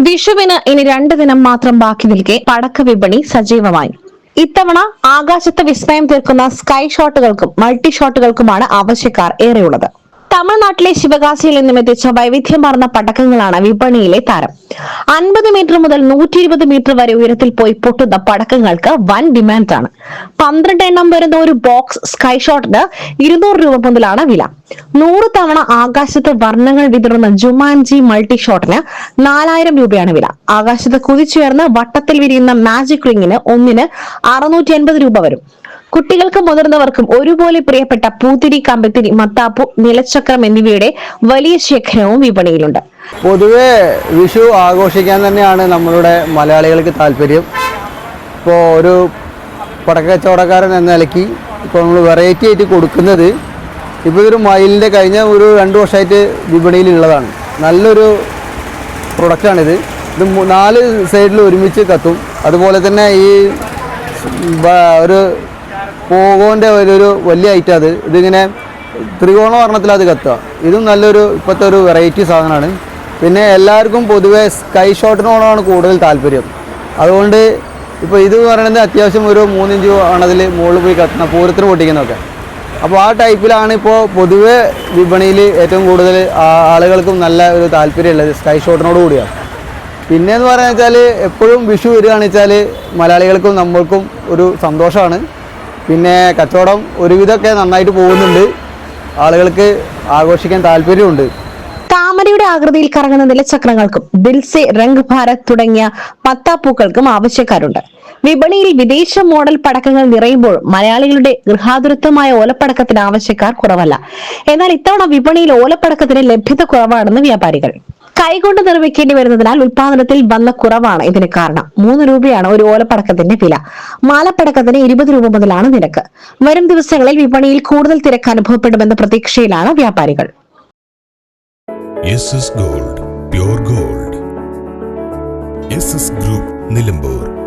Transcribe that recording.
വിഷുവിന് ഇനി 2 ദിനം മാത്രം ബാക്കി നിൽക്കെ പടക്ക വിപണി സജീവമായി. ഇത്തവണ ആകാശത്ത് വിസ്മയം തീർക്കുന്ന സ്കൈ ഷോട്ടുകൾക്കും മൾട്ടി ഷോട്ടുകൾക്കുമാണ് ആവശ്യക്കാർ ഏറെയുള്ളത്. തമിഴ്നാട്ടിലെ ശിവകാശിയിൽ നിന്നും എത്തിച്ച വൈവിധ്യമാർന്ന പടക്കങ്ങളാണ് വിപണിയിലെ താരം. 50 മീറ്റർ മുതൽ 120 മീറ്റർ വരെ ഉയരത്തിൽ പോയി പൊട്ടുന്ന പടക്കങ്ങൾക്ക് വൻ ഡിമാൻഡാണ്. 12 എണ്ണം വരുന്ന ഒരു ബോക്സ് സ്കൈ ഷോട്ടിന് 200 രൂപ മുതലാണ് വില. 100 തവണ ആകാശത്ത് വർണ്ണങ്ങൾ വിതറുന്ന ജുമാൻജി മൾട്ടി ഷോട്ടിന് 4000 രൂപയാണ് വില. ആകാശത്ത് കുതിച്ചുയർന്ന് വട്ടത്തിൽ വിരിയുന്ന മാജിക് റിംഗിന് ഒന്നിന് 680 രൂപ വരും. കുട്ടികൾക്കും മുതിർന്നവർക്കും ഒരുപോലെ പ്രിയപ്പെട്ട പൂത്തിരി, കമ്പത്തിരി, മത്താപ്പു, നിലച്ചക്രം എന്നിവയുടെ വലിയ ശേഖരവും വിപണിയിലുണ്ട്. പൊതുവെ വിഷു ആഘോഷിക്കാൻ തന്നെയാണ് നമ്മളുടെ മലയാളികൾക്ക് താല്പര്യം. ഇപ്പോൾ ഒരു പടക്കക്കച്ചവടക്കാരൻ എന്ന നിലയ്ക്ക് ഇപ്പോൾ നമ്മൾ വെറൈറ്റി ആയിട്ട് കൊടുക്കുന്നത് ഇപ്പോൾ ഇതൊരു മയിലിൻ്റെ കഴിഞ്ഞ ഒരു 2 വർഷമായിട്ട് വിപണിയിലുള്ളതാണ്. നല്ലൊരു പ്രൊഡക്റ്റാണിത്. ഇത് 4 സൈഡിൽ ഒരുമിച്ച് കത്തും. അതുപോലെ തന്നെ ഈ ഒരു പോകോൻ്റെ ഒരു വലിയ ഐറ്റം അത് ഇതിങ്ങനെ ത്രികോണ വർണ്ണത്തിൽ അത് കത്തുക. ഇതും നല്ലൊരു ഇപ്പോഴത്തെ ഒരു വെറൈറ്റി സാധനമാണ്. പിന്നെ എല്ലാവർക്കും പൊതുവെ സ്കൈ ഷോട്ടിനോടാണ് കൂടുതൽ താല്പര്യം. അതുകൊണ്ട് ഇപ്പോൾ ഇത് പറയുന്നത് അത്യാവശ്യം ഒരു 3 ഇഞ്ച് ആണതിൽ മുകളിൽ പോയി കത്തുന്ന പൂരത്തിന് പൊട്ടിക്കുന്നതൊക്കെ. അപ്പോൾ ആ ടൈപ്പിലാണ് ഇപ്പോൾ പൊതുവെ വിപണിയിൽ ഏറ്റവും കൂടുതൽ ആളുകൾക്കും നല്ല ഒരു താല്പര്യമുള്ളത് സ്കൈ ഷോട്ടിനോട് കൂടിയാണ്. പിന്നെയെന്ന് പറയുന്നത് വെച്ചാൽ എപ്പോഴും വിഷു വരികയാണെന്ന് വെച്ചാൽ മലയാളികൾക്കും നമ്മൾക്കും ഒരു സന്തോഷമാണ്. പിന്നെ കച്ചവടം ഒരുവിധമൊക്കെ നന്നായിട്ട് പോകുന്നുണ്ട്. ആളുകൾക്ക് ആഘോഷിക്കാൻ താല്പര്യമുണ്ട്. താമരയുടെ ആകൃതിയിൽ കറങ്ങുന്ന നിലച്ചക്രങ്ങൾക്കും ദിൽസെ, രംഗ് ഭാരത് തുടങ്ങിയ മത്താപ്പൂക്കൾക്കും ആവശ്യക്കാരുണ്ട്. വിപണിയിൽ വിദേശ മോഡൽ പടക്കങ്ങൾ നിറയുമ്പോഴും മലയാളികളുടെ ഗൃഹാതുരത്വമായ ഓലപ്പടക്കത്തിന് ആവശ്യക്കാർ കുറവല്ല. എന്നാൽ ഇത്തവണ വിപണിയിൽ ഓലപ്പടക്കത്തിന് ലഭ്യത കുറവാണെന്ന് വ്യാപാരികൾ. കൈകൊണ്ട് നിർമ്മിക്കേണ്ടി വരുന്നതിനാൽ ഉൽപാദനത്തിൽ വന്ന കുറവാണ് ഇതിന് കാരണം. 3 രൂപയാണ് ഒരു ഓലപ്പടക്കത്തിന്റെ വില. മാലപ്പടക്കത്തിന് 20 രൂപ മുതലാണ് നിരക്ക്. വരും ദിവസങ്ങളിൽ വിപണിയിൽ കൂടുതൽ തിരക്ക് അനുഭവപ്പെടുമെന്ന പ്രതീക്ഷയിലാണ് വ്യാപാരികൾ. SS Gold, Pure Gold. SS Group, Nilambur.